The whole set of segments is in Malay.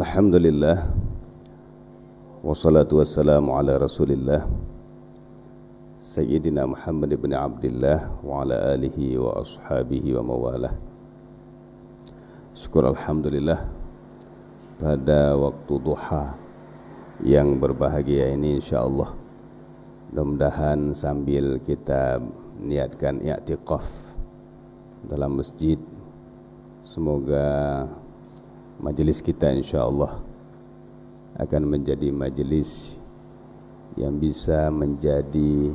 Alhamdulillah, wassalatu wassalamu ala rasulillah Sayyidina Muhammad ibn Abdillah wa ala alihi wa ashabihi wa mawalah. Syukur Alhamdulillah, pada waktu duha yang berbahagia ini insyaAllah, mudah-mudahan sambil kita niatkan i'tikaf dalam masjid, semoga majlis kita insyaAllah akan menjadi majlis yang bisa menjadi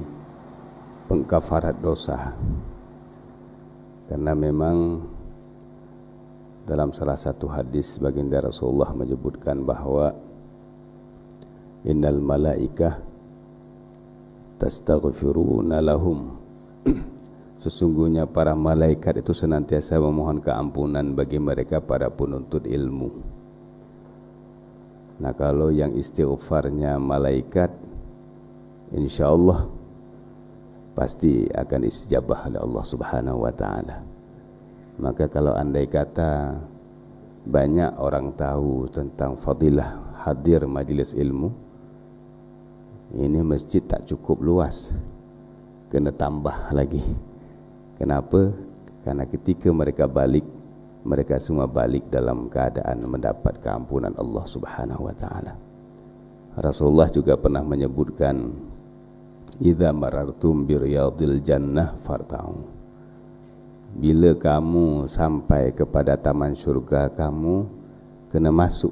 pengkafarat dosa. Karena memang dalam salah satu hadis baginda Rasulullah menyebutkan bahwa innal malaikah tastaghfiruna lahum, sesungguhnya para malaikat itu senantiasa memohon keampunan bagi mereka para penuntut ilmu. Nah, kalau yang istighfarnya malaikat, insyaallah pasti akan istijabah oleh Allah Subhanahu wa taala. Maka kalau andai kata banyak orang tahu tentang fadilah hadir majelis ilmu, ini masjid tak cukup luas, kena tambah lagi. Kenapa? Karena ketika mereka balik, mereka semua balik dalam keadaan mendapat keampunan Allah Subhanahu wa taala. Rasulullah juga pernah menyebutkan, idza marartum bi riyadil jannah farta'u, bila kamu sampai kepada taman syurga, kamu kena masuk,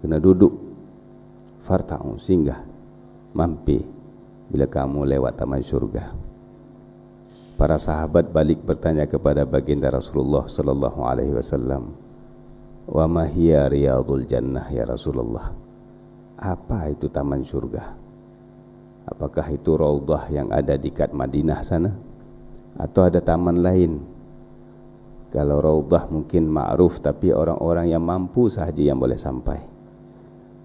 kena duduk, farta'u, singgah, mampir bila kamu lewat taman syurga. Para sahabat balik bertanya kepada baginda Rasulullah sallallahu alaihi wasallam, "Wa ma hiya riyadul jannah ya Rasulullah?" Apa itu taman syurga? Apakah itu raudhah yang ada di dekat Madinah sana, atau ada taman lain? Kalau raudhah mungkin ma'ruf, tapi orang-orang yang mampu sahaja yang boleh sampai.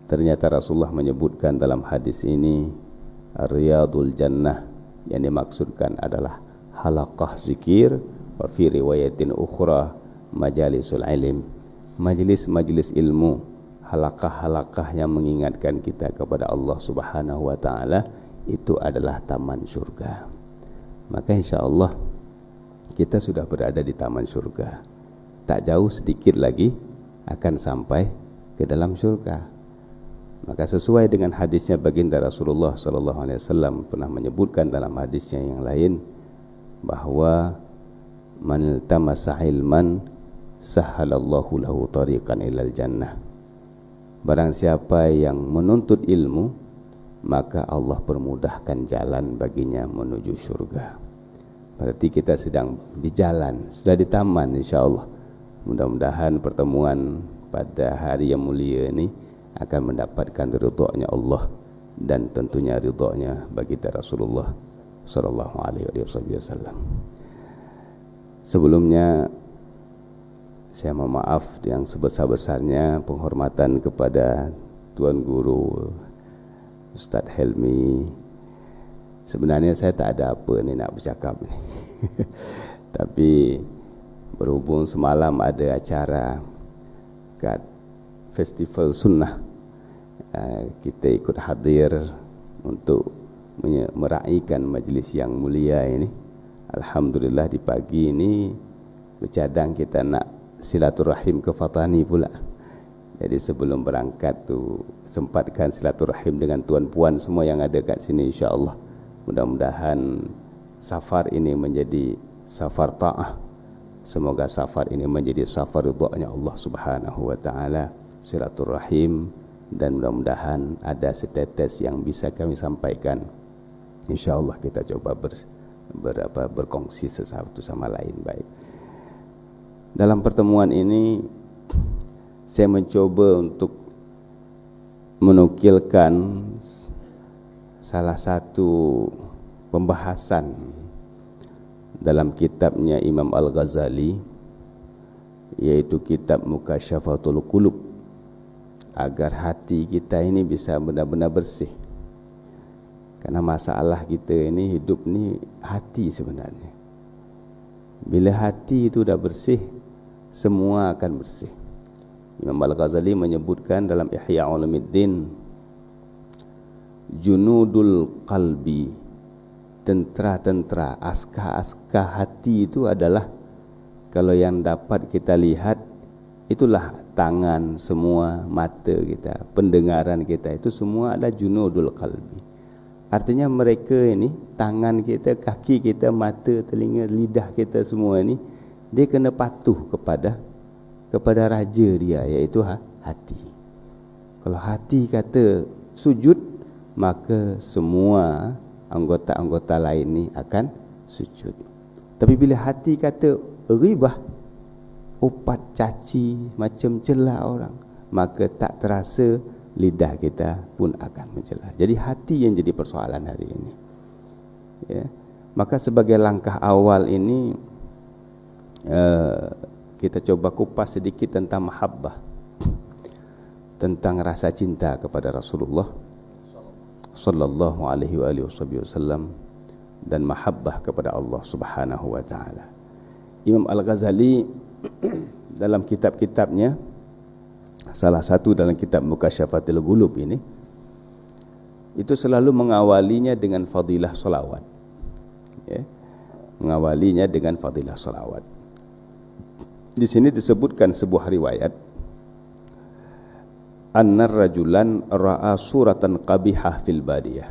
Ternyata Rasulullah menyebutkan dalam hadis ini, riyadul jannah yang dimaksudkan adalah halaqah zikir, wa fi riwayatin ukhra majalisul ilm, majlis-majlis ilmu, halaqah-halaqah yang mengingatkan kita kepada Allah Subhanahu wa taala, itu adalah taman syurga. Maka insyaallah kita sudah berada di taman syurga. Tak jauh sedikit lagi akan sampai ke dalam syurga. Maka sesuai dengan hadisnya baginda Rasulullah sallallahu alaihi wasallam pernah menyebutkan dalam hadisnya yang lain bahwa man iltamasa ilman sahhalallahu lahu tariqan ilal jannah. Barang siapa yang menuntut ilmu, maka Allah permudahkan jalan baginya menuju syurga. Berarti kita sedang di jalan, sudah di taman insyaallah. Mudah-mudahan pertemuan pada hari yang mulia ini akan mendapatkan ridha-Nya Allah dan tentunya ridha-Nya baginda Rasulullah sallallahu alaihi wasallam. Sebelumnya saya mohon maaf yang sebesar-besarnya penghormatan kepada Tuan Guru Ustaz Helmi. Sebenarnya saya tak ada apa ni nak bercakap ni. Tapi berhubung semalam ada acara kat Festival Sunnah, kita ikut hadir untuk meraihkan majlis yang mulia ini. Alhamdulillah di pagi ini bercadang kita nak silaturahim ke Fatani pula. Jadi sebelum berangkat tu sempatkan silaturahim dengan tuan puan semua yang ada kat sini insya-Allah. Mudah-mudahan safar ini menjadi safar ta'ah. Semoga safar ini menjadi safar ridha-Nya Allah Subhanahu wa taala, silaturahim, dan mudah-mudahan ada setetes yang bisa kami sampaikan. InsyaAllah kita coba berkongsi sesatu sama lain. Baik. Dalam pertemuan ini saya mencoba untuk menukilkan salah satu pembahasan dalam kitabnya Imam Al-Ghazali, yaitu kitab Mukasyafatul Qulub, agar hati kita ini bisa benar-benar bersih. Karena masalah kita ini, hidup ni hati sebenarnya. Bila hati itu dah bersih, semua akan bersih. Imam Al-Ghazali menyebutkan dalam Ihya Ulumuddin, junudul qalbi, tentera-tentera, askar-askar hati itu adalah, kalau yang dapat kita lihat, itulah tangan semua, mata kita, pendengaran kita, itu semua adalah junudul qalbi. Artinya mereka ini, tangan kita, kaki kita, mata, telinga, lidah kita semua ini, dia kena patuh kepada raja dia, iaitu hati. Kalau hati kata sujud, maka semua anggota-anggota lain ni akan sujud. Tapi bila hati kata ribah, upat, caci, macam celah orang, maka tak terasa lidah kita pun akan mencela. Jadi hati yang jadi persoalan hari ini. Ya. Maka sebagai langkah awal ini, kita coba kupas sedikit tentang mahabbah, tentang rasa cinta kepada Rasulullah sallallahu alaihi wasallam, dan mahabbah kepada Allah Subhanahu wa taala. Imam Al-Ghazali dalam kitab-kitabnya, salah satu dalam kitab Mukasyafatul Ghulub ini, itu selalu mengawalinya dengan fadilah salawat. Ya, mengawalinya dengan fadilah salawat. Di sini disebutkan sebuah riwayat, annar rajulan ra'a suratan qabihah fil badiyah.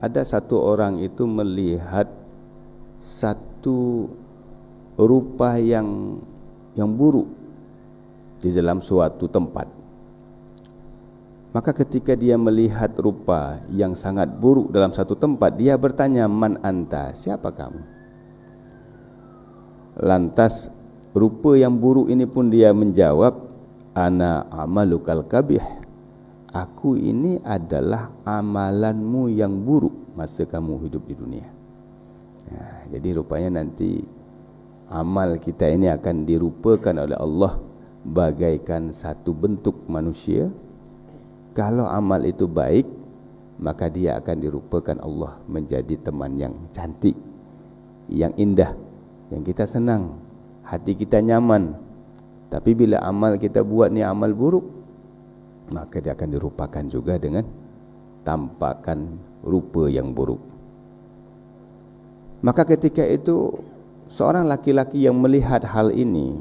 Ada satu orang itu melihat satu rupa yang buruk di dalam suatu tempat. Maka ketika dia melihat rupa yang sangat buruk dalam satu tempat, dia bertanya, man anta, siapa kamu? Lantas rupa yang buruk ini pun dia menjawab, ana amalukal kabih, aku ini adalah amalanmu yang buruk masa kamu hidup di dunia. Jadi rupanya nanti amal kita ini akan dirupakan oleh Allah bagaikan satu bentuk manusia. Kalau amal itu baik, maka dia akan dirupakan Allah menjadi teman yang cantik, yang indah, yang kita senang, hati kita nyaman. Tapi bila amal kita buat ni amal buruk, maka dia akan dirupakan juga dengan tampakan rupa yang buruk. Maka ketika itu seorang laki-laki yang melihat hal ini,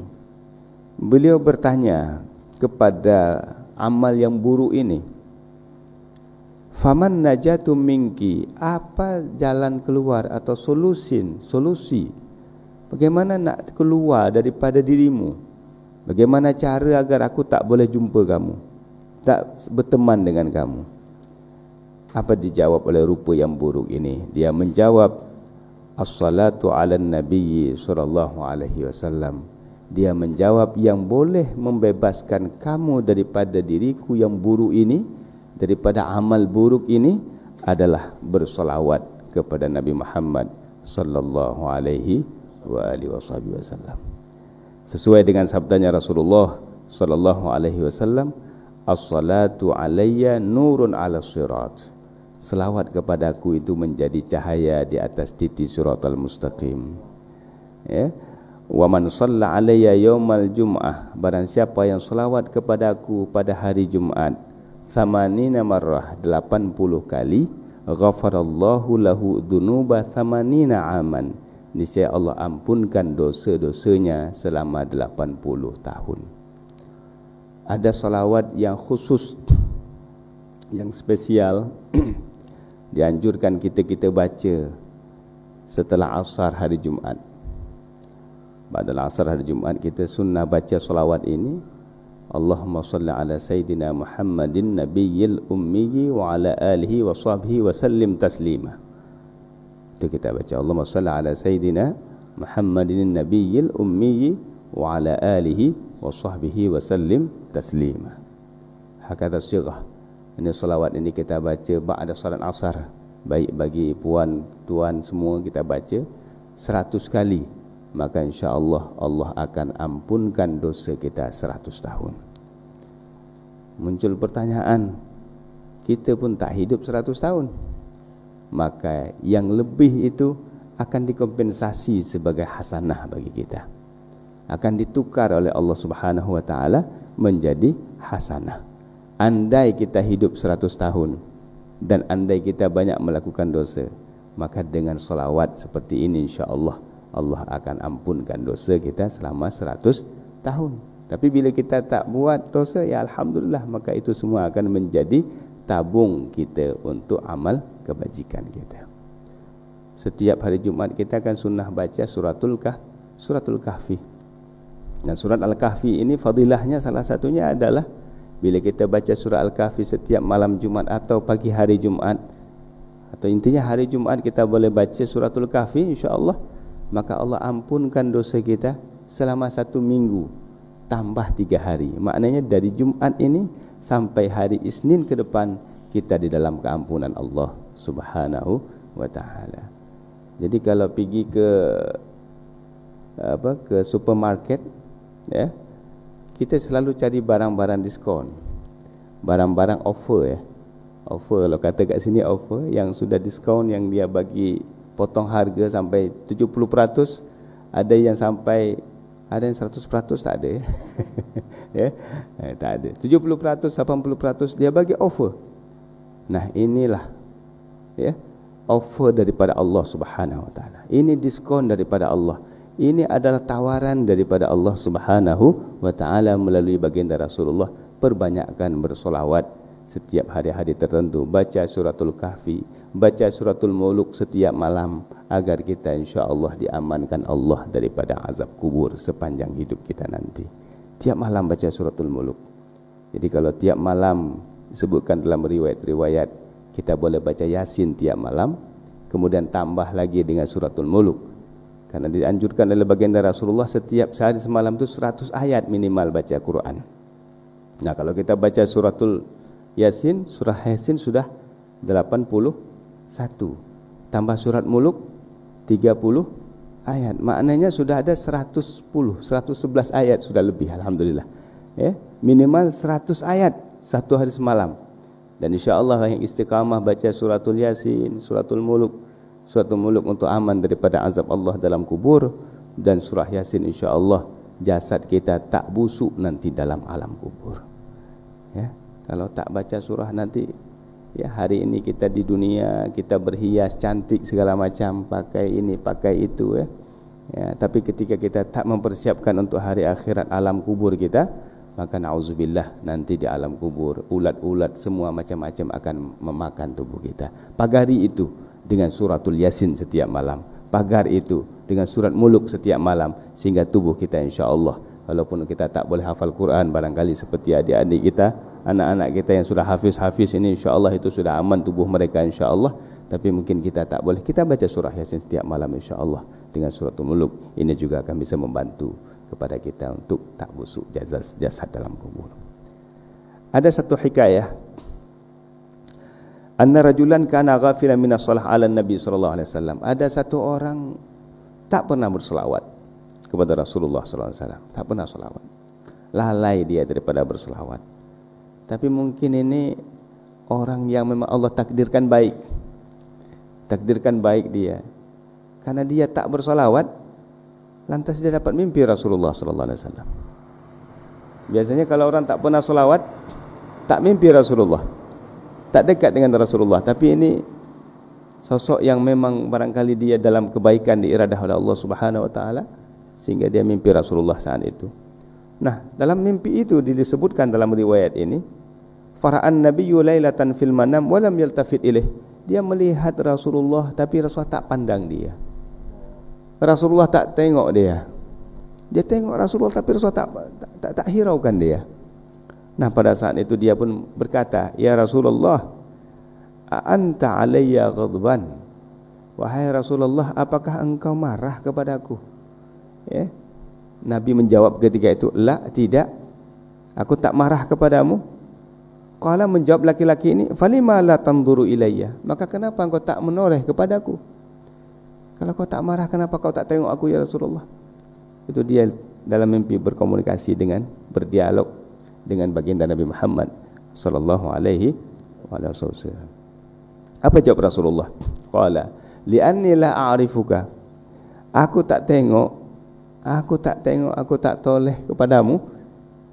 beliau bertanya kepada amal yang buruk ini, faman najatu minki, apa jalan keluar atau solusi bagaimana nak keluar daripada dirimu, bagaimana cara agar aku tak boleh jumpa kamu, tak berteman dengan kamu? Apa dijawab oleh rupa yang buruk ini? Dia menjawab, as-salatu ala nabiyyi sallallahu alaihi wasallam. Dia menjawab, yang boleh membebaskan kamu daripada diriku yang buruk ini, daripada amal buruk ini, adalah bersolawat kepada Nabi Muhammad sallallahu alaihi wasallam. Sesuai dengan sabdanya Rasulullah sallallahu alaihi wasallam, as-salatu alayya nurun ala sirat. Selawat kepadaku itu menjadi cahaya di atas titi siratal mustaqim. Ya. Wa man shalla alayya yaumal jum'ah, barang siapa yang selawat kepadaku pada hari Jumat, 80 marrah, 80 kali, ghafarallahu lahu dhunuba 80 aman, niscaya Allah ampunkan dosa-dosanya selama 80 tahun. Ada salawat yang khusus, yang spesial dianjurkan kita baca setelah asar hari Jumat. Pada asar hari Jumat kita sunnah baca salawat ini, Allahumma salli ala Sayyidina Muhammadin Nabiyil Ummiyi wa ala alihi wa sahbihi wa sallim taslima. Itu kita baca, Allahumma salli ala Sayyidina Muhammadin Nabiyil Ummiyi wa ala alihi wa sahbihi wa sallim taslima. Hakadha sighah. Ini salawat ini kita baca ba'da salat asar. Baik bagi puan, tuan semua kita baca 100 kali. Maka insya-Allah Allah akan ampunkan dosa kita 100 tahun. Muncul pertanyaan, kita pun tak hidup 100 tahun. Maka yang lebih itu akan dikompensasi sebagai hasanah bagi kita. Akan ditukar oleh Allah Subhanahu wa taala menjadi hasanah. Andai kita hidup 100 tahun dan andai kita banyak melakukan dosa, maka dengan selawat seperti ini insya-Allah Allah akan ampunkan dosa kita selama 100 tahun. Tapi bila kita tak buat dosa, ya alhamdulillah, maka itu semua akan menjadi tabung kita untuk amal kebajikan kita. Setiap hari Jumaat kita akan sunnah baca suratul Kahfi. Dan surat Al-Kahfi ini fadilahnya salah satunya adalah bila kita baca surah Al-Kahfi setiap malam Jumaat atau pagi hari Jumaat, atau intinya hari Jumaat kita boleh baca suratul Kahfi, insya-Allah maka Allah ampunkan dosa kita selama 1 minggu tambah 3 hari. Maknanya dari Jumaat ini sampai hari Isnin ke depan kita di dalam keampunan Allah Subhanahu wa taala. Jadi kalau pergi ke supermarket, ya, kita selalu cari barang-barang diskon, barang-barang offer, ya. Offer, kalau kata kat sini offer yang sudah diskon, yang dia bagi potong harga sampai 70%, ada yang sampai, ada yang 100% tak ada, ya. Tak ada. 70%, 80% dia bagi offer. Nah, inilah, ya, offer daripada Allah Subhanahu wa taala. Ini diskon daripada Allah. Ini adalah tawaran daripada Allah Subhanahu wa taala melalui baginda Rasulullah. Perbanyakkan bersolawat setiap hari-hari tertentu, baca suratul Kahfi, baca suratul Mulk setiap malam, agar kita insya-Allah diamankan Allah daripada azab kubur sepanjang hidup kita nanti. Tiap malam baca suratul Mulk. Jadi kalau tiap malam disebutkan dalam riwayat-riwayat kita boleh baca Yasin tiap malam, kemudian tambah lagi dengan suratul Mulk. Karena dianjurkan oleh baginda Rasulullah setiap sehari semalam itu 100 ayat minimal baca Quran. Nah, kalau kita baca suratul Yasin, surah Yasin sudah 81. Tambah surat Mulk 30 ayat. Maknanya sudah ada 111 ayat sudah lebih, alhamdulillah. Ya, minimal 100 ayat satu hari semalam. Dan insya-Allah yang istiqamah baca suratul Yasin, suratul Mulk untuk aman daripada azab Allah dalam kubur, dan surah Yasin insya-Allah jasad kita tak busuk nanti dalam alam kubur. Ya, kalau tak baca surah nanti, ya, hari ini kita di dunia kita berhias cantik segala macam, pakai ini pakai itu, ya. Ya, tapi ketika kita tak mempersiapkan untuk hari akhirat alam kubur kita, maka na'udzubillah nanti di alam kubur ulat-ulat semua macam-macam akan memakan tubuh kita. Pagari itu dengan suratul Yasin setiap malam, pagar itu dengan surat Mulk setiap malam, sehingga tubuh kita insya-Allah, walaupun kita tak boleh hafal Quran barangkali seperti adik-adik kita, anak-anak kita yang sudah hafiz ini, insya-Allah itu sudah aman tubuh mereka insya-Allah. Tapi mungkin kita tak boleh, kita baca surah Yasin setiap malam insya-Allah dengan suratul Mulk. Ini juga akan bisa membantu kepada kita untuk tak busuk jasad dalam kubur. Ada satu hikayah, anna rajulan kana ghafilan minas shalah ala Nabi sallallahu alaihi wasallam. Ada satu orang tak pernah berselawat kepada Rasulullah sallallahu alaihi wasallam, tak pernah selawat. Lalai dia daripada berselawat. Tapi mungkin ini orang yang memang Allah takdirkan baik. Takdirkan baik dia. Karena dia tak berselawat, lantas dia dapat mimpi Rasulullah sallallahu alaihi wasallam. Biasanya kalau orang tak pernah selawat, tak mimpi Rasulullah, tak dekat dengan Rasulullah. Tapi ini sosok yang memang barangkali dia dalam kebaikan diiradah oleh Allah Subhanahu wa taala, sehingga dia mimpi Rasulullah saat itu. Nah, dalam mimpi itu disebutkan dalam riwayat ini, fara'an nabiyyu lailatan fil manam wa lam yaltafit ilaih. Dia melihat Rasulullah tapi Rasulullah tak pandang dia. Rasulullah tak tengok dia. Dia tengok Rasulullah tapi Rasulullah tak hiraukan dia. Nah, pada saat itu dia pun berkata, "Ya Rasulullah, a'anta alayya ghadban?" Wahai Rasulullah, apakah engkau marah kepadaku? Ya. Nabi menjawab ketika itu, "La, tidak. Aku tak marah kepadamu." Qala, menjawab laki-laki ini, "Falima la tanzuru ilayya?" Maka kenapa engkau tak menoleh kepadaku? Kalau kau tak marah, kenapa kau tak tengok aku ya Rasulullah? Itu dia dalam mimpi berkomunikasi dengan, berdialog dengan baginda Nabi Muhammad sallallahu alaihi wasallam. Apa jawab Rasulullah? Qala, "Li'anni la a'rifuka." Aku tak tengok, aku tak toleh kepadamu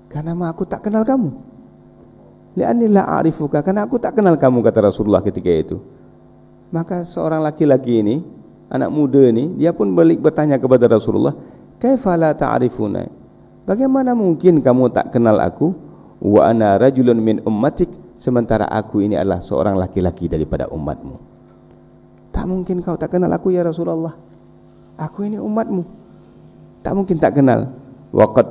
Karena aku tak kenal kamu. Li'anni la a'rifuka, karena aku tak kenal kamu, kata Rasulullah ketika itu. Maka seorang laki-laki ini, anak muda ini, dia pun balik bertanya kepada Rasulullah, kaifa la ta'rifuna? Bagaimana mungkin kamu tak kenal aku? Wa ana rajulun min ummatik, sementara aku ini adalah seorang laki-laki daripada umatmu. Tak mungkin kau tak kenal aku ya Rasulullah. Aku ini umatmu. Tak mungkin tak kenal. Waqad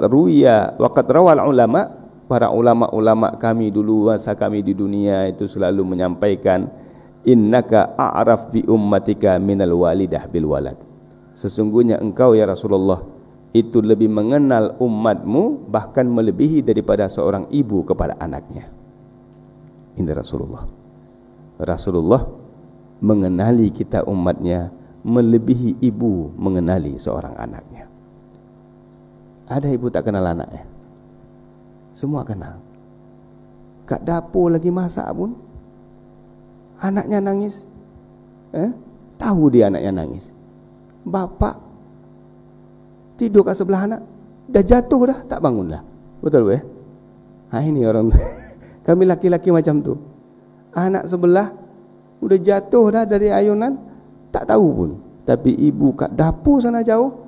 rawal ulama, para ulama-ulama kami dulu, masa kami di dunia itu selalu menyampaikan, innaka a'raf bi ummatika minal walidah bil walad. Sesungguhnya engkau ya Rasulullah itu lebih mengenal umatmu, bahkan melebihi daripada seorang ibu kepada anaknya. Ini Rasulullah. Rasulullah mengenali kita umatnya melebihi ibu mengenali seorang anaknya. Ada ibu tak kenal anaknya? Semua kenal. Kat dapur lagi masak pun, anaknya nangis, tahu dia anaknya nangis. Bapak tidur kat sebelah anak, dah jatuh dah, tak bangun dah. Betul ya? Ini orang kami laki-laki macam tu. Anak sebelah udah jatuh dah dari ayunan, tak tahu pun. Tapi ibu kat dapur sana jauh,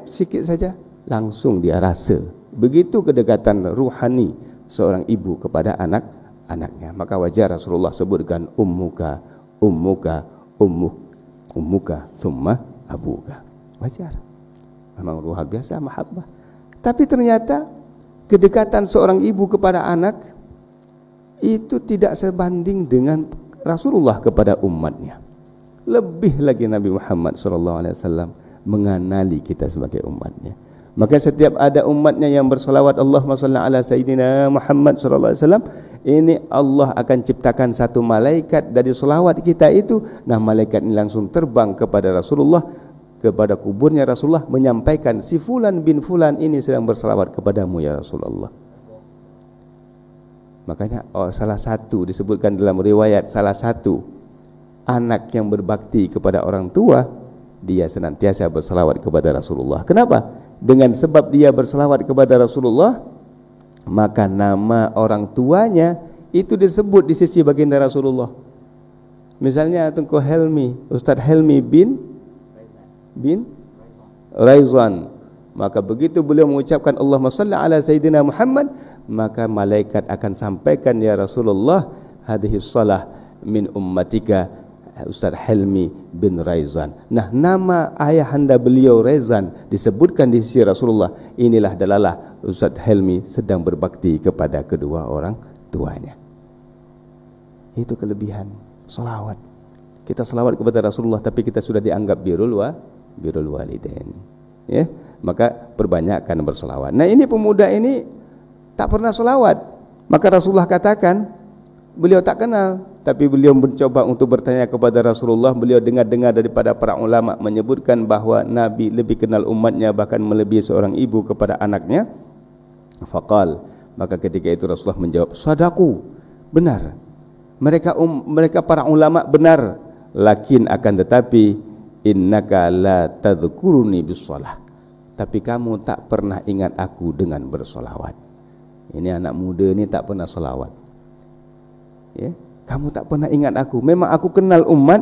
sikit saja, langsung dia rasa. Begitu kedekatan ruhani seorang ibu kepada anaknya. Maka wajar Rasulullah sebutkan ummuka thumma abuka. Wajar. Memang luar biasa mahabbah. Tapi ternyata kedekatan seorang ibu kepada anak itu tidak sebanding dengan Rasulullah kepada umatnya. Lebih lagi Nabi Muhammad SAW mengenali kita sebagai umatnya. Maka setiap ada umatnya yang bersolawat Allahumma shalli ala Sayyidina Muhammad SAW, ini Allah akan ciptakan satu malaikat dari solawat kita itu. Nah, malaikat ini langsung terbang kepada Rasulullah, kepada kuburnya Rasulullah, menyampaikan si fulan bin fulan ini sedang bersolawat kepadamu ya Rasulullah. Makanya salah satu disebutkan dalam riwayat, salah satu anak yang berbakti kepada orang tua, dia senantiasa berselawat kepada Rasulullah. Kenapa? Dengan sebab dia berselawat kepada Rasulullah, maka nama orang tuanya itu disebut di sisi baginda Rasulullah. Misalnya Tunku Helmi, Ustaz Helmi bin Raizan, maka begitu beliau mengucapkan Allahumma salli ala Sayyidina Muhammad, maka malaikat akan sampaikan ya Rasulullah, hadhihi shalah min ummatika Ustaz Helmi bin Raizan. Nah, nama ayahanda beliau Raizan disebutkan di sisi Rasulullah. Inilah dalalah Ustaz Helmi sedang berbakti kepada kedua orang tuanya. Itu kelebihan selawat. Kita selawat kepada Rasulullah, tapi kita sudah dianggap birrul walidain. Ya, maka perbanyakkan berselawat. Nah, ini pemuda ini tak pernah selawat. Maka Rasulullah katakan, beliau tak kenal, tapi beliau mencoba untuk bertanya kepada Rasulullah. Beliau dengar-dengar daripada para ulama menyebutkan bahawa Nabi lebih kenal umatnya, bahkan melebihi seorang ibu kepada anaknya. Faqal, maka ketika itu Rasulullah menjawab, sadaku, benar. Mereka para ulama benar. Lakin akan tetapi innaka la tadhkuruni bis-shalah. Tapi kamu tak pernah ingat aku dengan bersolawat. Ini anak muda ni tak pernah solawat. Ya, kamu tak pernah ingat aku. Memang aku kenal umat,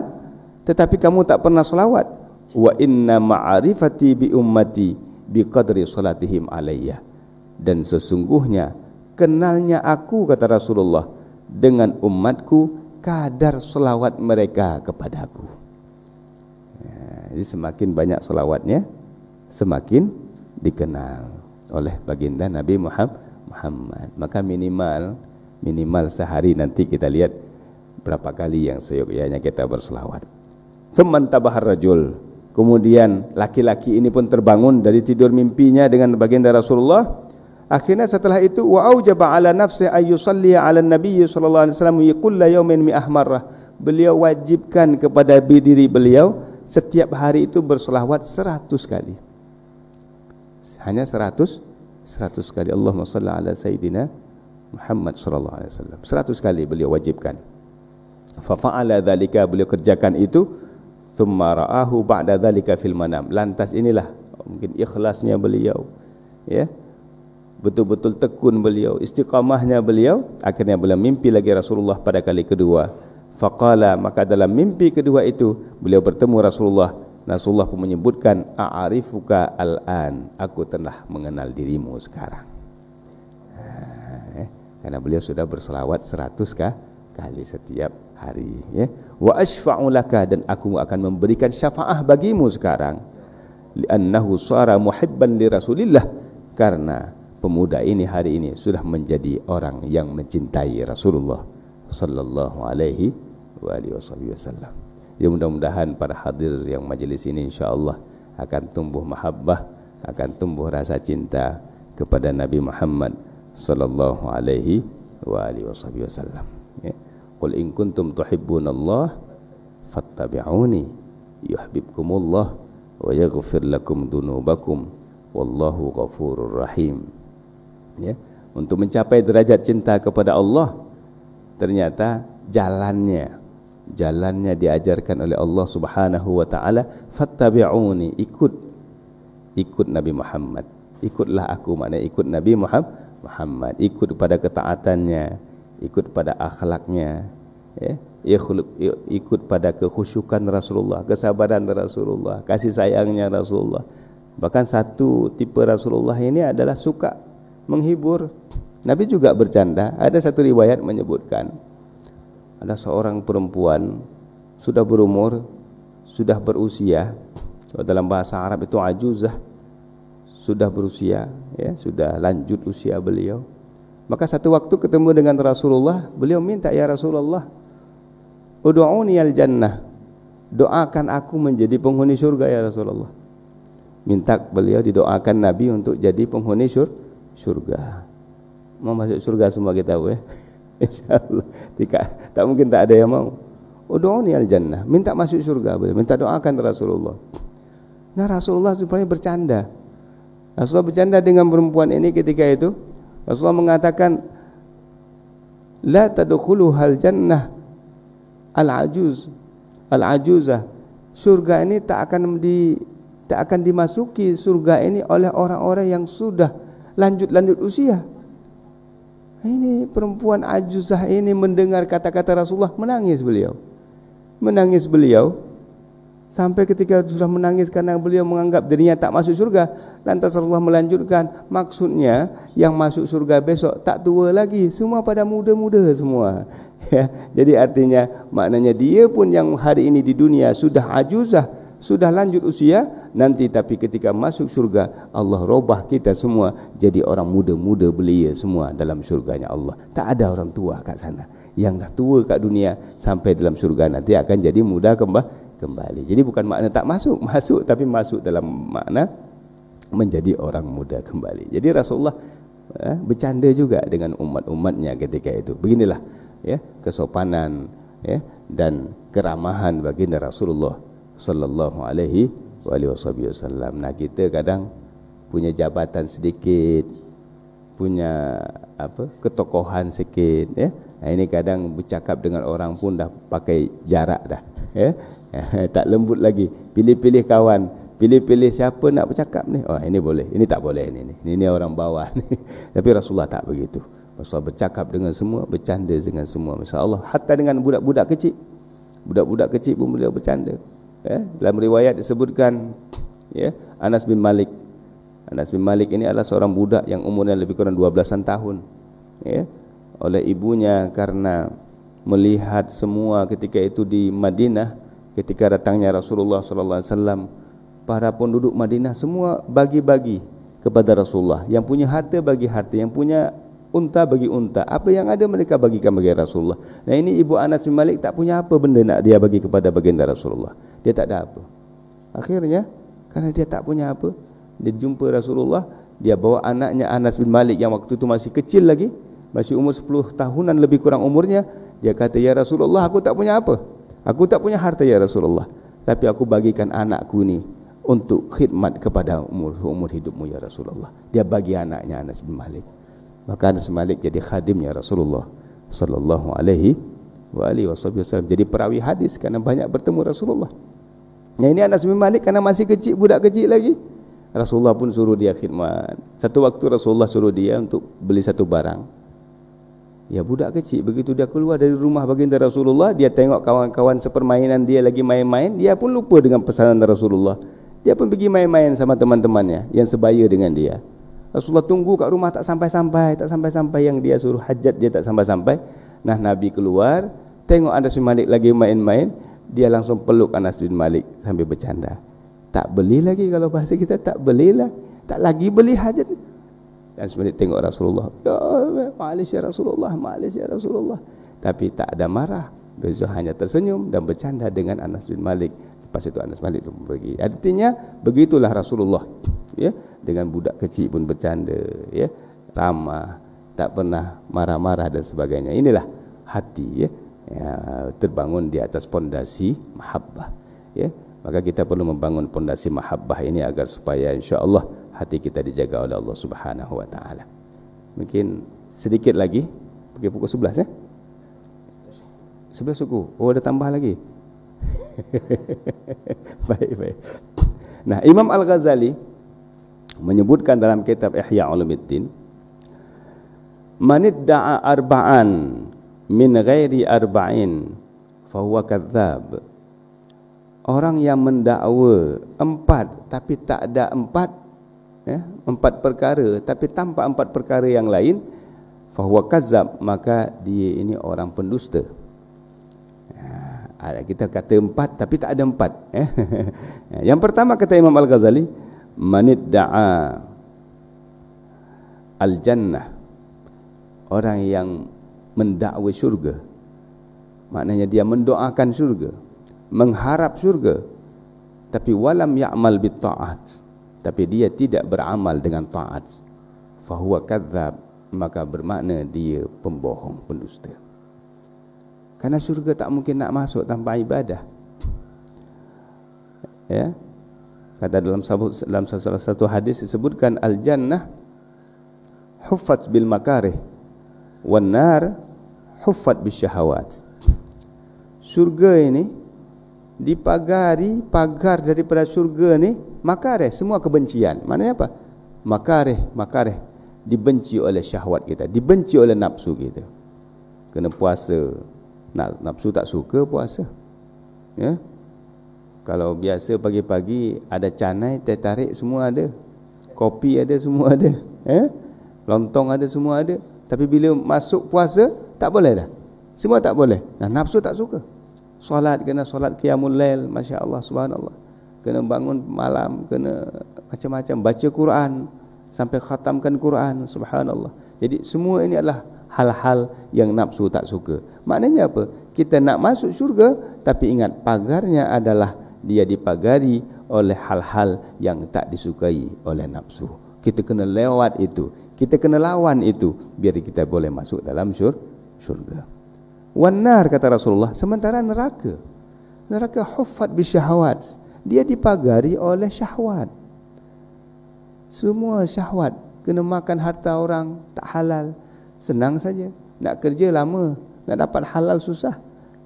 tetapi kamu tak pernah selawat. Wa inna ma'arifati bi ummati bi qadri salatihim alayya. Dan sesungguhnya kenalnya aku, kata Rasulullah, dengan umatku kadar selawat mereka kepadaku. Ya, jadi semakin banyak selawatnya, semakin dikenal oleh baginda Nabi Muhammad. Maka minimal sehari nanti kita lihat berapa kali yang seyogyanya kita berselawat. Thumman tabahar rajul, kemudian laki-laki ini pun terbangun dari tidur mimpinya dengan baginda Rasulullah. Akhirnya setelah itu wa aujaba ala nafsi ay yusalli ala nabiy sallallahu alaihi wasallam kulla yawmin mi'ah marrah. Beliau wajibkan kepada diri beliau setiap hari itu berselawat 100 kali. Hanya 100 kali Allahumma shalli ala Sayyidina Muhammad sallallahu alaihi wasallam. 100 kali beliau wajibkan. Fa fa'ala dzalika, beliau kerjakan itu. Tsumma ra'ahu ba'da dzalika fil manam. Lantas inilah mungkin ikhlasnya beliau, ya. betul-betul tekun beliau, istiqamahnya beliau. Akhirnya beliau mimpi lagi Rasulullah pada kali kedua. Faqala, maka dalam mimpi kedua itu beliau bertemu Rasulullah. Rasulullah pun menyebutkan, a'arifuka al-an, aku telah mengenal dirimu sekarang. Karena beliau sudah berselawat 100 kali setiap hari, ya. Wa asfa'u laka, dan aku akan memberikan syafaah bagimu sekarang. Li'annahu sara muhibban li Rasulillah, karena pemuda ini hari ini sudah menjadi orang yang mencintai Rasulullah sallallahu alaihi wasallam. Ya, mudah-mudahan para hadir yang majlis ini insyaallah akan tumbuh mahabbah, akan tumbuh rasa cinta kepada Nabi Muhammad sallallahu alaihi wasallam. Ya. Qul in kuntum tuhibbunallah fattabi'uni yuhibbukumullah wa yaghfir lakum dzunubakum wallahu ghafurur rahim. Ya, untuk mencapai derajat cinta kepada Allah, ternyata jalannya diajarkan oleh Allah Subhanahu wa taala, fattabi'uni, ikut Nabi Muhammad. Ikutlah aku, maknanya ikut Nabi Muhammad, ikut pada ketaatannya, ikut pada akhlaknya, ya, ikut pada kekhusyukan Rasulullah, kesabaran Rasulullah, kasih sayangnya Rasulullah. Bahkan satu tipe Rasulullah ini adalah suka menghibur. Nabi juga bercanda. Ada satu riwayat menyebutkan ada seorang perempuan sudah berumur, sudah berusia, dalam bahasa Arab itu ajuzah, sudah berusia, ya, sudah lanjut usia beliau. Maka satu waktu ketemu dengan Rasulullah, beliau minta, ya Rasulullah, ud'uni al-jannah, doakan aku menjadi penghuni surga ya Rasulullah. Minta beliau didoakan Nabi untuk jadi penghuni surga. Mau masuk surga semua kita, ya? Insyaallah. Tak mungkin tak ada yang mau. Ud'uni al-jannah, minta masuk surga, minta doakan Rasulullah. Nah, Rasulullah supaya bercanda. Rasulullah bercanda dengan perempuan ini ketika itu. Rasulullah mengatakan, la tadkhuluhal jannah al-ajuzah. Surga ini tak akan dimasuki surga ini oleh orang-orang yang sudah lanjut usia. Ini perempuan ajuzah ini mendengar kata-kata Rasulullah, menangis beliau sampai ketika sudah menangis karena beliau menganggap dirinya tak masuk surga. Lantas Rasulullah melanjutkan, maksudnya yang masuk surga besok tak tua lagi, semua pada muda-muda semua, ya. Jadi artinya maknanya dia pun yang hari ini di dunia sudah ajuzah, sudah lanjut usia, nanti tapi ketika masuk surga Allah robah kita semua jadi orang muda-muda belia semua dalam surganya Allah. Tak ada orang tua kat sana. Yang dah tua kat dunia sampai dalam surga nanti akan jadi muda kembali. Jadi bukan makna tak masuk, tapi masuk dalam makna menjadi orang muda kembali. Jadi Rasulullah bercanda juga dengan umat-umatnya ketika itu. Beginilah, ya, kesopanan, ya, dan keramahan baginda Rasulullah sallallahu alaihi wasallam. Nah, kita kadang punya jabatan sedikit, punya ketokohan sikit, ya. Nah, ini kadang bercakap dengan orang pun dah pakai jarak dah, ya. Tak lembut lagi. Pilih-pilih kawan, pilih-pilih siapa nak bercakap ni. Oh, ini boleh, ini tak boleh, ini orang bawah ni. Tapi Rasulullah tak begitu. Rasulullah bercakap dengan semua, bercanda dengan semua. Masya-Allah, hatta dengan budak-budak kecil. Budak-budak kecil pun beliau bercanda. Ya, dalam riwayat disebutkan, ya, Anas bin Malik ini adalah seorang budak yang umurnya lebih kurang 12-an tahun, ya. Oleh ibunya karena melihat semua ketika itu di Madinah, ketika datangnya Rasulullah sallallahu alaihi wasallam, para penduduk Madinah semua bagi-bagi kepada Rasulullah. Yang punya harta bagi harta, yang punya unta bagi unta, apa yang ada mereka bagikan bagi Rasulullah. Nah, ini ibu Anas bin Malik tak punya apa benda nak dia bagi kepada baginda Rasulullah. Dia tak ada apa. Akhirnya karena dia tak punya apa, dia jumpa Rasulullah, dia bawa anaknya Anas bin Malik yang waktu itu masih kecil lagi, masih umur 10 tahunan lebih kurang umurnya. Dia kata, ya Rasulullah, aku tak punya apa, aku tak punya harta ya Rasulullah, tapi aku bagikan anakku ni untuk khidmat kepada umur hidupmu ya Rasulullah. Dia bagi anaknya Anas bin Malik. Maka Anas bin Malik jadi khadimnya Rasulullah sallallahu alaihi wasallam, jadi perawi hadis karena banyak bertemu Rasulullah. Nah, ini Anas bin Malik karena masih kecil, budak kecil lagi, Rasulullah pun suruh dia khidmat. Satu waktu Rasulullah suruh dia untuk beli satu barang. Ya, budak kecil begitu dia keluar dari rumah baginda Rasulullah, dia tengok kawan-kawan sepermainan dia lagi main-main, dia pun lupa dengan pesanan Rasulullah. Dia pun pergi main-main sama teman-temannya yang sebaya dengan dia. Rasulullah tunggu kat rumah tak sampai-sampai yang dia suruh hajat dia tak sampai-sampai. Nah, Nabi keluar, tengok Anas bin Malik lagi main-main, dia langsung peluk Anas bin Malik sambil bercanda. Tak beli lagi, kalau bahasa kita tak belilah, tak lagi beli hajat. Dan sebenarnya tengok Rasulullah, ya ma'alish ya Rasulullah, ma'alish ya Rasulullah. Tapi tak ada marah, beliau hanya tersenyum dan bercanda dengan Anas bin Malik. Lepas itu Anas bin Malik pergi. Artinya begitulah Rasulullah, ya, dengan budak kecil pun bercanda, ya, ramah, tak pernah marah-marah dan sebagainya. Inilah hati, ya, terbangun di atas pondasi mahabbah, ya. Maka kita perlu membangun pondasi mahabbah ini agar supaya insya-Allah hati kita dijaga oleh Allah Subhanahu wa taala. Mungkin sedikit lagi, pergi pukul 11 ya. 11 suku. Oh, ada tambah lagi. Baik. Nah, Imam Al-Ghazali menyebutkan dalam kitab Ihya Ulumuddin, man idda'a arba'an min ghairi arba'in fa huwa kadzdzab. Orang yang mendakwa 4 tapi tak ada 4, ya, 4 perkara tapi tanpa 4 perkara yang lain, fa huwa kadzdzab, maka dia ini orang pendusta. Kita kata 4 tapi tak ada 4. Yang pertama kata Imam Al-Ghazali, manidda'a al-jannah, orang yang mendakwa syurga, maknanya dia mendoakan syurga, mengharap syurga, tapi walam ya'mal bitta'at, tapi dia tidak beramal dengan taat, fahuwa kadzdzab, maka bermakna dia pembohong, pendusta. Karena syurga tak mungkin nak masuk tanpa ibadah. Ya, kata dalam salah satu hadis disebutkan, al-jannah huffat bil makarih wan nar huffat bisyahawat. Syurga ini dipagari, pagar daripada syurga ni makarih, semua kebencian. Maknanya apa? Makarih dibenci oleh syahwat kita, dibenci oleh nafsu kita. Kena puasa, nafsu tak suka puasa, ya. Kalau biasa pagi-pagi ada canai, teh tarik semua ada, kopi ada, semua ada, lontong ada, semua ada. Tapi bila masuk puasa tak boleh dah, semua tak boleh. Nah, nafsu tak suka. Solat kena solat qiyamul lail, masya-Allah, subhanallah. Kena bangun malam, kena macam-macam, baca Quran sampai khatamkan Quran, subhanallah. Jadi semua ini adalah hal-hal yang nafsu tak suka. Maknanya apa? Kita nak masuk syurga, tapi ingat pagarnya adalah dia dipagari oleh hal-hal yang tak disukai oleh nafsu. Kita kena lewat itu, kita kena lawan itu, biar kita boleh masuk dalam syurga. Wanar, kata Rasulullah, sementara neraka huffat bisyahawat, dia dipagari oleh syahwat. Semua syahwat, kena makan harta orang tak halal, senang saja. Nak kerja lama, nak dapat halal susah.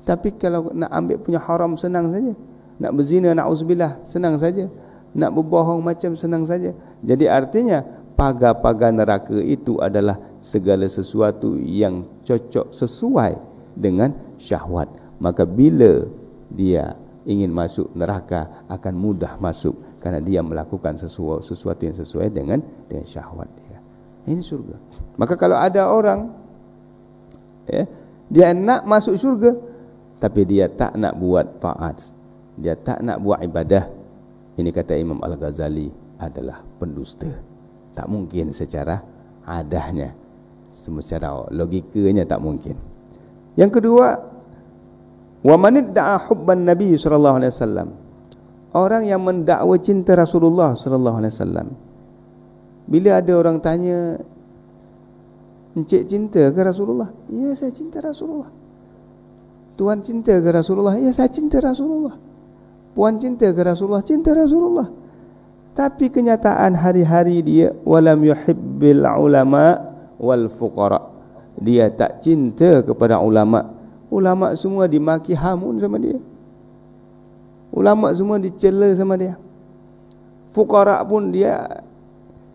Tapi kalau nak ambil punya haram, senang saja. Nak berzina, na'udzubillah, senang saja. Nak berbohong macam senang saja. Jadi artinya pagar-pagar neraka itu adalah segala sesuatu yang cocok, sesuai dengan syahwat. Maka bila dia ingin masuk neraka, akan mudah masuk, karena dia melakukan sesuatu yang sesuai dengan syahwat dia. Ini surga. Maka kalau ada orang, ya, dia nak masuk syurga tapi dia tak nak buat taat, dia tak nak buat ibadah, ini kata Imam Al-Ghazali adalah pendusta. Tak mungkin secara adahnya, secara logikanya tak mungkin. Yang kedua, wa man idda'a hubban nabi sallallahu alaihi wasallam, orang yang mendakwa cinta Rasulullah sallallahu alaihi wasallam. Bila ada orang tanya, encik cinta ke Rasulullah? Ya, saya cinta Rasulullah. Tuan cinta ke Rasulullah? Ya, saya cinta Rasulullah. Puan cinta ke Rasulullah? Cinta Rasulullah. Tapi kenyataan hari-hari dia, walam yuhibbil ulama wal fuqara, dia tak cinta kepada ulama. Ulama semua dimaki hamun sama dia, ulama semua dicela sama dia. fuqara pun dia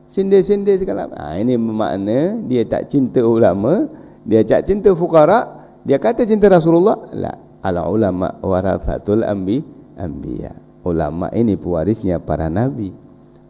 sindir-sindir segala. Ini bermakna dia tak cinta ulama, dia tak cinta fuqara, dia kata cinta Rasulullah. La, al ulama warathatul anbiya. Ulama ini pewarisnya para nabi.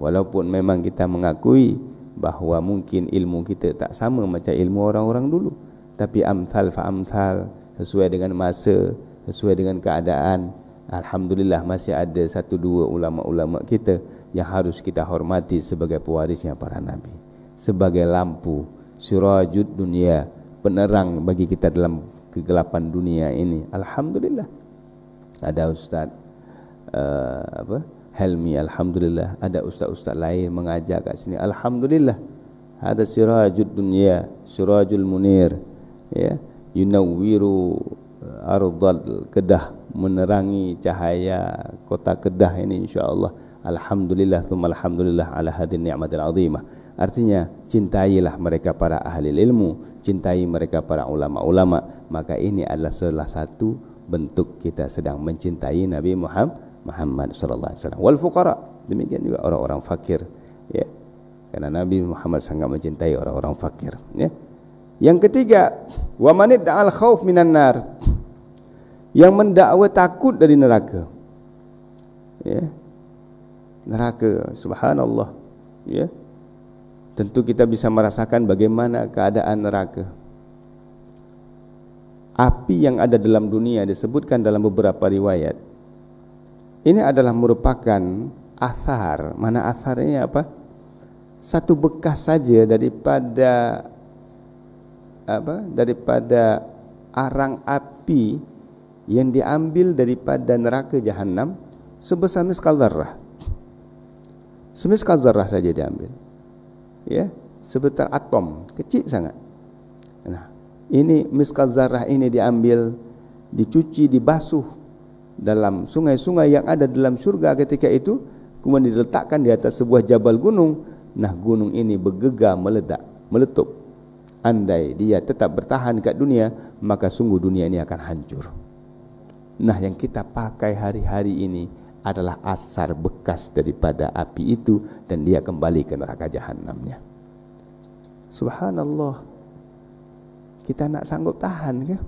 Walaupun memang kita mengakui bahawa mungkin ilmu kita tak sama macam ilmu orang-orang dulu, tapi amsal fa amsal, sesuai dengan masa, sesuai dengan keadaan. Alhamdulillah masih ada satu dua ulama-ulama kita yang harus kita hormati sebagai pewarisnya para nabi, sebagai lampu sirajud dunia, penerang bagi kita dalam kegelapan dunia ini. Alhamdulillah ada Ustaz Helmi, alhamdulillah ada ustaz-ustaz lain mengajar kat sini, alhamdulillah. Ada sirajud dunia, sirajul munir, ya, yunawwiru ardal Kedah, menerangi cahaya kota Kedah ini insya-Allah. Alhamdulillah thumma alhamdulillah ala hadhihi ni'matil azimah. Artinya cintailah mereka para ahli ilmu, cintai mereka para ulama-ulama, maka ini adalah salah satu bentuk kita sedang mencintai Nabi Muhammad sallallahu alaihi wasallam. Wal fuqara, demikian juga orang-orang fakir, ya. Karena Nabi Muhammad sangat mencintai orang-orang fakir, ya. Yang ketiga, wa manid da'al khauf minan nar, yang mendakwa takut dari neraka, ya. Neraka, subhanallah, ya. Tentu kita bisa merasakan bagaimana keadaan neraka. Api yang ada dalam dunia disebutkan dalam beberapa riwayat. Ini adalah merupakan athar. Mana atharnya apa? Satu bekas saja daripada daripada arang api yang diambil daripada neraka Jahannam sebesar miskal zarrah. Semiskal zarrah saja diambil, ya, sebetar atom, kecil sangat. Nah, ini miskal zarrah ini diambil, dicuci, dibasuh dalam sungai-sungai yang ada dalam syurga ketika itu, kemudian diletakkan di atas sebuah jabal gunung. Nah, gunung ini bergegar, meletup. Andai dia tetap bertahan kat dunia, maka sungguh dunia ini akan hancur. Nah, yang kita pakai hari-hari ini adalah asar bekas daripada api itu, dan dia kembali ke neraka Jahannamnya. Subhanallah, kita nak sanggup tahan ke?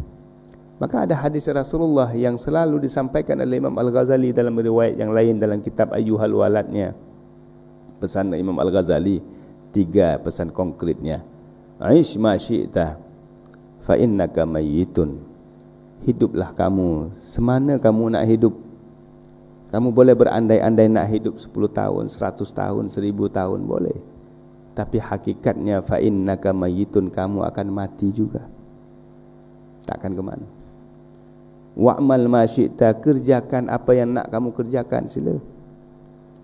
Maka ada hadis Rasulullah yang selalu disampaikan oleh Imam Al-Ghazali dalam riwayat yang lain dalam kitab Ayyuhal Waladnya. Pesan Imam Al-Ghazali, 3 pesan konkretnya. Aish ma syi'ta fa innaka mayyitun. Hiduplah kamu semana kamu nak hidup. Kamu boleh berandai-andai nak hidup 10 tahun, 100 tahun, 1000 tahun boleh. Tapi hakikatnya fa innaka mayyitun, kamu akan mati juga. Takkan ke mana? Wa'mal ma syi'ta, kerjakan apa yang nak kamu kerjakan, sila.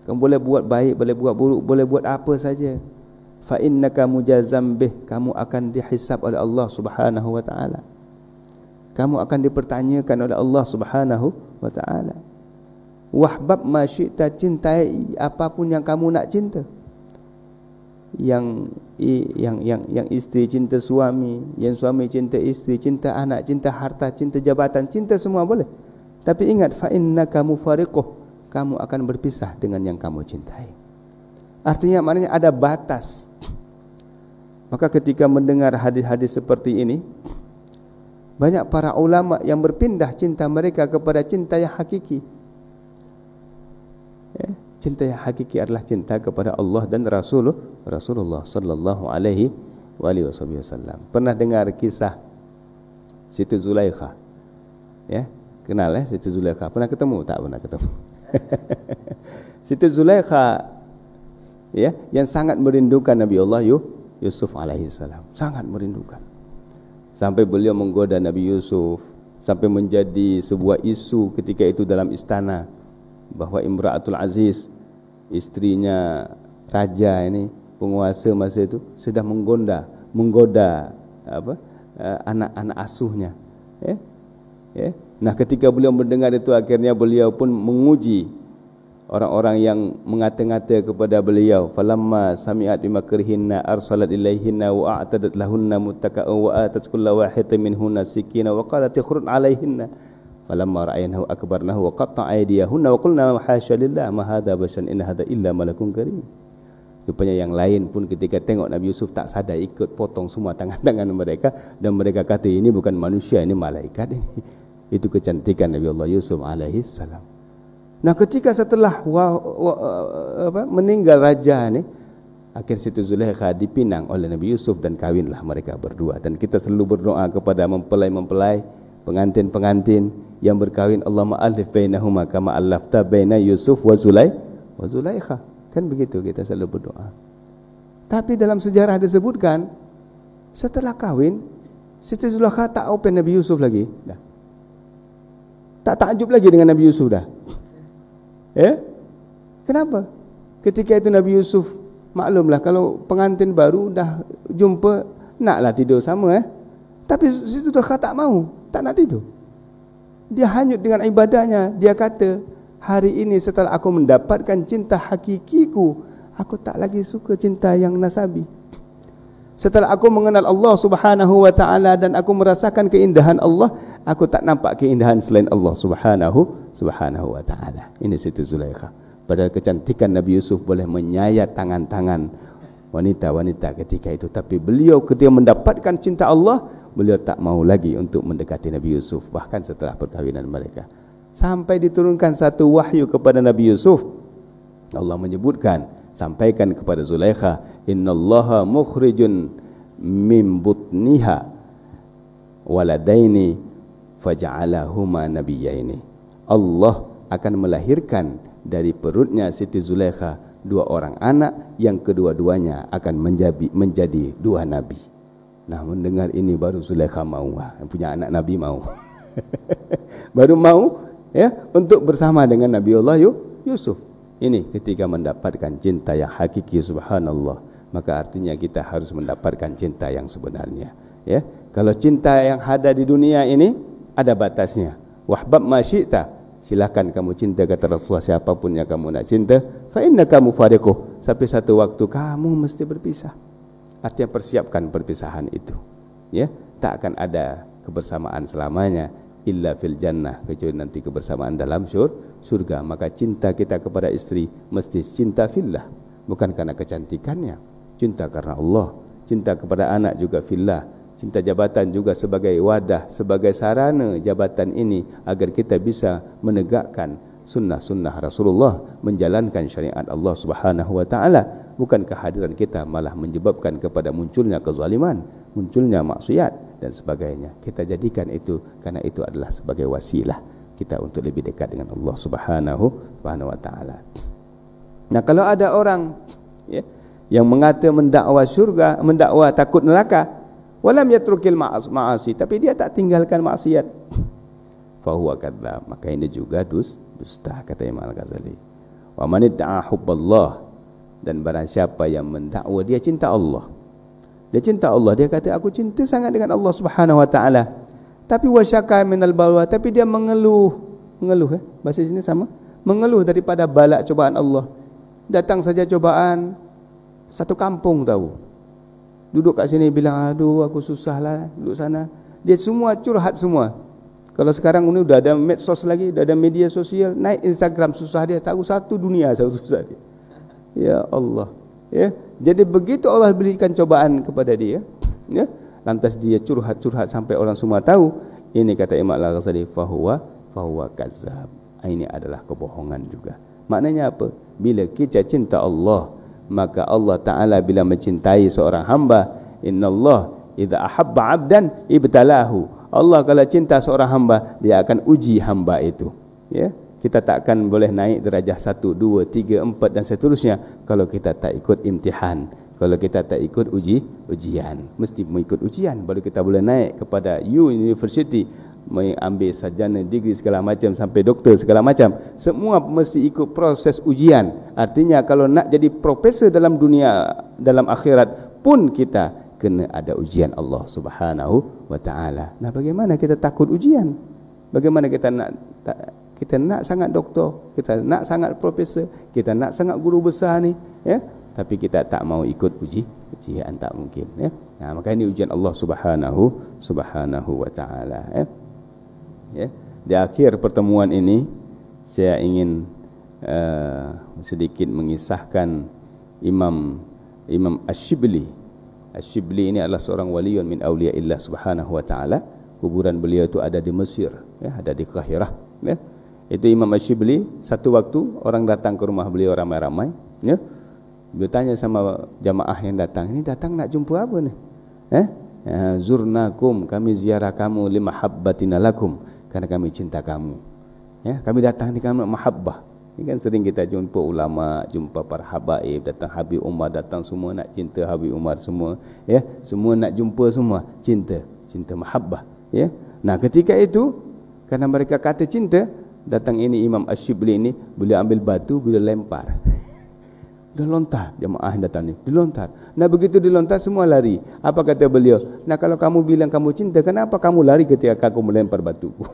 Kamu boleh buat baik, boleh buat buruk, boleh buat apa saja. Fa innaka mujazam bih, kamu akan dihisab oleh Allah Subhanahu wa taala. Kamu akan dipertanyakan oleh Allah Subhanahu wa taala. Wahbab ma syi'ta, cintai apapun yang kamu nak cinta. Yang isteri cinta suami, yang suami cinta isteri, cinta anak, cinta harta, cinta jabatan, cinta semua boleh. Tapi ingat, fa innaka mufariquh, kamu akan berpisah dengan yang kamu cintai. Artinya maknanya ada batas. Maka ketika mendengar hadis-hadis seperti ini, banyak para ulama yang berpindah cinta mereka kepada cinta yang hakiki. Cinta yang hakiki adalah cinta kepada Allah dan Rasulullah sallallahu alaihi wasallam. Pernah dengar kisah Siti Zulaikha? Ya, kenal Siti Zulaikha? Pernah ketemu? Tak pernah ketemu. Siti Zulaikha, ya, yang sangat merindukan Nabi Allah Yusuf alaihi salam, sangat merindukan. Sampai beliau menggoda Nabi Yusuf, sampai menjadi sebuah isu ketika itu dalam istana, bahawa Imra'atul Aziz, istrinya raja ini, penguasa masa itu, sedang menggoda anak-anak asuhnya. Nah, ketika beliau mendengar itu, akhirnya beliau pun menguji orang-orang yang mengata-ngata kepada beliau. Falamma sami'at bimakrihinna arsalat ilaihinna wa a'tadat lahunna muttaqa'an wa atat kulla wahidatin minhunna sikina wa qalat ikhrun alaihinna Falamma ra'aynahu akbarnahu wa qatta'a aydiyahunna wa qulna hasya lillah ma hadza basyaran in hadza illa malakun karim. Rupanya yang lain pun ketika tengok Nabi Yusuf tak sadar ikut potong semua tangan-tangan mereka, dan mereka kata ini bukan manusia, ini malaikat ini. Itu kecantikan Nabi Allah Yusuf alaihi salam. Nah, ketika setelah meninggal raja ni, akhir Siti Zulaikha dipinang oleh Nabi Yusuf dan kawinlah mereka berdua. Dan kita selalu berdoa kepada mempelai-mempelai, pengantin-pengantin yang berkahwin, Allahumma alif bainahuma kama alafta baina Yusuf wa Zulaikha. Kan begitu kita selalu berdoa. Tapi dalam sejarah disebutkan setelah kahwin Siti Zulaikha tak open Nabi Yusuf lagi dah. Tak takjub lagi dengan Nabi Yusuf dah. Kenapa? Ketika itu Nabi Yusuf, maklumlah kalau pengantin baru dah jumpa naklah tidur sama tapi Siti Zulaikha tak mau, tak nak tidur. Dia hanyut dengan ibadahnya. Dia kata, hari ini setelah aku mendapatkan cinta hakikiku, aku tak lagi suka cinta yang nasabi. Setelah aku mengenal Allah Subhanahu wa ta'ala dan aku merasakan keindahan Allah, aku tak nampak keindahan selain Allah Subhanahu wa ta'ala. Ini Siti Zulaikha. Padahal kecantikan Nabi Yusuf boleh menyayat tangan-tangan wanita-wanita ketika itu, tapi beliau ketika mendapatkan cinta Allah, beliau tak mau lagi untuk mendekati Nabi Yusuf, bahkan setelah perkahwinan mereka. Sampai diturunkan satu wahyu kepada Nabi Yusuf. Allah menyebutkan, sampaikan kepada Zulaikha, innallaha mukhrijun min butniha waladaini faja'alahuma nabiyyaini. Allah akan melahirkan dari perutnya Siti Zulaikha dua orang anak yang kedua-duanya akan menjadi dua nabi. Nah, mendengar ini baru Zulaikha mau, punya anak nabi mau. Baru mau untuk bersama dengan Nabi Allah Yusuf. Ini ketika mendapatkan cinta yang hakiki, subhanallah. Maka artinya kita harus mendapatkan cinta yang sebenarnya. Kalau cinta yang ada di dunia ini ada batasnya. Wahbab ma syi'ta, silakan kamu cinta, kata Rasulullah, siapapun yang kamu nak cinta, fa innaka mufariquh, sampai satu waktu kamu mesti berpisah. Artinya persiapkan perpisahan itu. Tak akan ada kebersamaan selamanya illa fil jannah, kecuali nanti kebersamaan dalam surga. Maka cinta kita kepada istri mesti cinta fillah, bukan karena kecantikannya, cinta karena Allah. Cinta kepada anak juga fillah. Cinta jabatan juga sebagai wadah, sebagai sarana jabatan ini agar kita bisa menegakkan sunnah-sunnah Rasulullah, menjalankan syariat Allah Subhanahu wa ta'ala. Bukan kehadiran kita malah menyebabkan kepada munculnya kezaliman, munculnya maksiat dan sebagainya. Kita jadikan itu karena itu adalah sebagai wasilah kita untuk lebih dekat dengan Allah Subhanahu wa ta'ala. Nah, kalau ada orang yang mengata mendakwa syurga, mendakwa takut neraka, walam yatrukil ma'asi, tapi dia tak tinggalkan maksiat, fahuwa kadzdzab, maka ini juga dusta, kata Imam Al-Ghazali. Wa man idda'a hubballah, dan barang siapa yang mendakwa dia cinta Allah, dia cinta Allah, dia kata aku cinta sangat dengan Allah Subhanahu wa ta'ala, tapi wasyaka minal balwa, tapi dia mengeluh, bahasa sini sama, mengeluh daripada bala cobaan Allah. Datang saja cobaan, satu kampung tahu, duduk kat sini bilang, aduh aku susah lah duduk sana. Dia semua curhat semua. Kalau sekarang ini udah ada medsos lagi, udah ada media sosial, naik Instagram susah dia, tahu satu dunia susah dia. Ya Allah. Jadi begitu Allah berikan cobaan kepada dia, lantas dia curhat sampai orang semua tahu. Ini kata Imam Al-Ghazali, fahuwa kadzdzab. Ini adalah kebohongan juga. Maknanya apa? Bila kita cinta Allah, maka Allah Ta'ala bila mencintai seorang hamba, innallah idza ahabba 'abdan ibtalahu. Allah kalau cinta seorang hamba, dia akan uji hamba itu. Kita tak akan boleh naik derajah 1, 2, 3, 4 dan seterusnya kalau kita tak ikut imtihan, kalau kita tak ikut ujian. Mesti mengikut ujian baru kita boleh naik kepada university, mengambil sarjana, degree segala macam sampai doktor segala macam. Semua mesti ikut proses ujian. Artinya kalau nak jadi profesor dalam dunia, dalam akhirat pun kita kena ada ujian Allah Subhanahu wa ta'ala. Nah, bagaimana kita takut ujian? Bagaimana kita nak sangat doktor, kita nak sangat profesor, kita nak sangat guru besar ni, tapi kita tak mau ikut ujian, tak mungkin. Nah, maka ini ujian Allah Subhanahu wa ta'ala. di akhir pertemuan ini saya ingin sedikit mengisahkan Imam Ash-Shibli. Ash-Shibli ini adalah seorang waliun min awliyaillah subhanahu wa ta'ala. Kuburan beliau itu ada di Mesir, ya, ada di Qahirah, ya. Itu Imam Ash-Shibli, satu waktu orang datang ke rumah beliau ramai-ramai, ya. Beliau tanya sama jamaah yang datang, ini datang nak jumpa apa nih? Zurnakum, kami ziarah kamu limahabbatina lakum, karena kami cinta kamu. Ya, kami datang di karena mahabbah. Ini kan sering kita jumpa ulama, jumpa para habaib, datang Habib Umar, datang semua nak cinta Habib Umar semua, ya, semua nak jumpa semua, cinta mahabbah, ya. Nah, ketika itu karena mereka kata cinta, datang ini Imam Ash-Shibli ini, beliau ambil batu, beliau lempar. Dia lontar, jemaah yang datang ni, dilontar. Nah, begitu dilontar semua lari. Apa kata beliau? Nah, kalau kamu bilang kamu cinta, kenapa kamu lari ketika aku melempar batuku?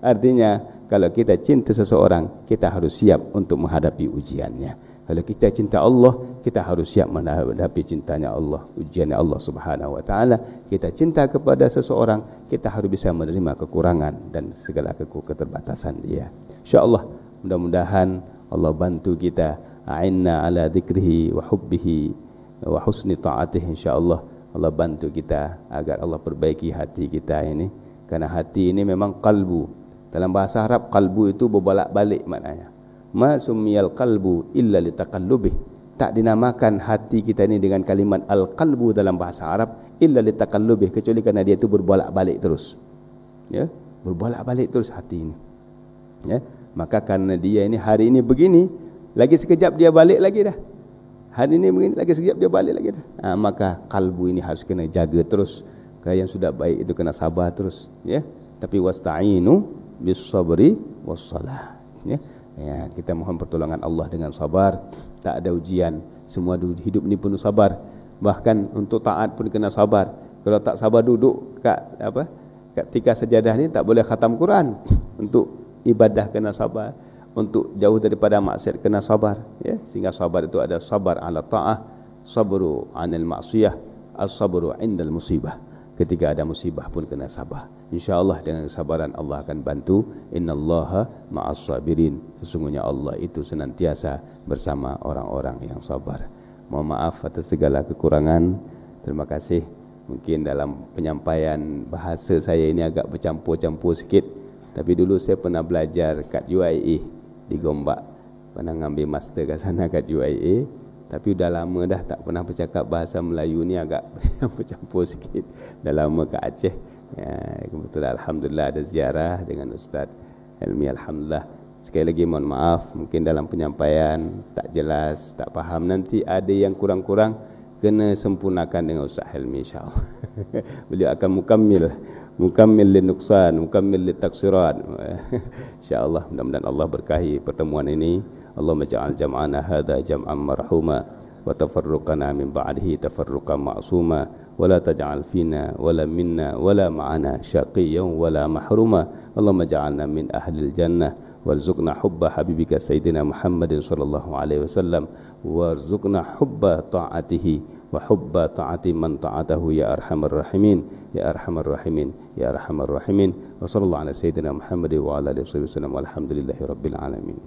Artinya, kalau kita cinta seseorang, kita harus siap untuk menghadapi ujiannya. Kalau kita cinta Allah, kita harus siap menghadapi cintanya Allah, ujiannya Allah subhanahu wa ta'ala. Kita cinta kepada seseorang, kita harus bisa menerima kekurangan dan segala keterbatasan dia. InsyaAllah, mudah-mudahan Allah bantu kita. A'inna ala dzikrihi wa hubbihi wa husni ta'atihi. InsyaAllah Allah bantu kita agar Allah perbaiki hati kita ini. Karena hati ini memang qalbu. Dalam bahasa Arab, qalbu itu berbolak-balik maknanya. Ma summiyal qalbu illa litaqallubih. Tak dinamakan hati kita ini dengan kalimat al-qalbu dalam bahasa Arab illa litaqallubih, kecuali kerana dia itu berbolak-balik terus. Ya, berbolak-balik terus hati ini. Ya, maka karena dia ini hari ini begini, lagi sekejap dia balik lagi dah. Hari ini begini, lagi sekejap dia balik lagi dah. Maka kalbu ini harus kena jaga terus. Kalau yang sudah baik itu kena sabar terus, ya. Tapi wasta'inu bis sabri was salah, ya. Ya, kita mohon pertolongan Allah dengan sabar. Tak ada ujian, semua hidup ini penuh sabar. Bahkan untuk taat pun kena sabar. Kalau tak sabar duduk kat tika sejadah ni tak boleh khatam Quran. Untuk ibadah kena sabar, untuk jauh daripada maksiat kena sabar, ya. Sehingga sabar itu ada sabar ala ta'ah, sabru anil maksiyah, as-sabru indal musibah. Ketika ada musibah pun kena sabar. InsyaAllah dengan kesabaran Allah akan bantu. Innallaha ma'as sabirin. Sesungguhnya Allah itu senantiasa bersama orang-orang yang sabar. Mohon maaf atas segala kekurangan. Terima kasih. Mungkin dalam penyampaian bahasa saya ini agak bercampur-campur sikit. Tapi dulu saya pernah belajar kat UIA di Gombak. Pernah ngambil master kat sana kat UIA. Tapi dah lama dah tak pernah bercakap bahasa Melayu ni, agak bercampur sikit. Dah lama kat Aceh. Ya, kebetulan alhamdulillah ada ziarah dengan Ustaz Helmi, alhamdulillah. Sekali lagi mohon maaf, mungkin dalam penyampaian tak jelas, tak faham. Nanti ada yang kurang-kurang, kena sempurnakan dengan Ustaz Helmi insya-Allah. Beliau akan mukammil linuqsan, mukammil litaksirat. InsyaAllah, mudah-mudahan Allah berkahi pertemuan ini. Allahumma ja'al jam'ana hadha jam'an marhuma wa tafarruqana min ba'dihi tafarruqan ma'suma wa la taj'al fina wala minna wala ma'ana syaqiyyan wala mahruma. Allahumma ja'alna min ahlil jannah warzuqna hubba habibika sayyidina Muhammadin sallallahu alaihi wasallam warzuqna hubba ta'atihi wa hubba ta'ati man ta'atahu ya arhamar rahimin ya arhamar rahimin ya arhamar rahimin. Wa sallallahu ala sayyidina Muhammadin wa ala alihi wasallam walhamdulillahi rabbil alamin.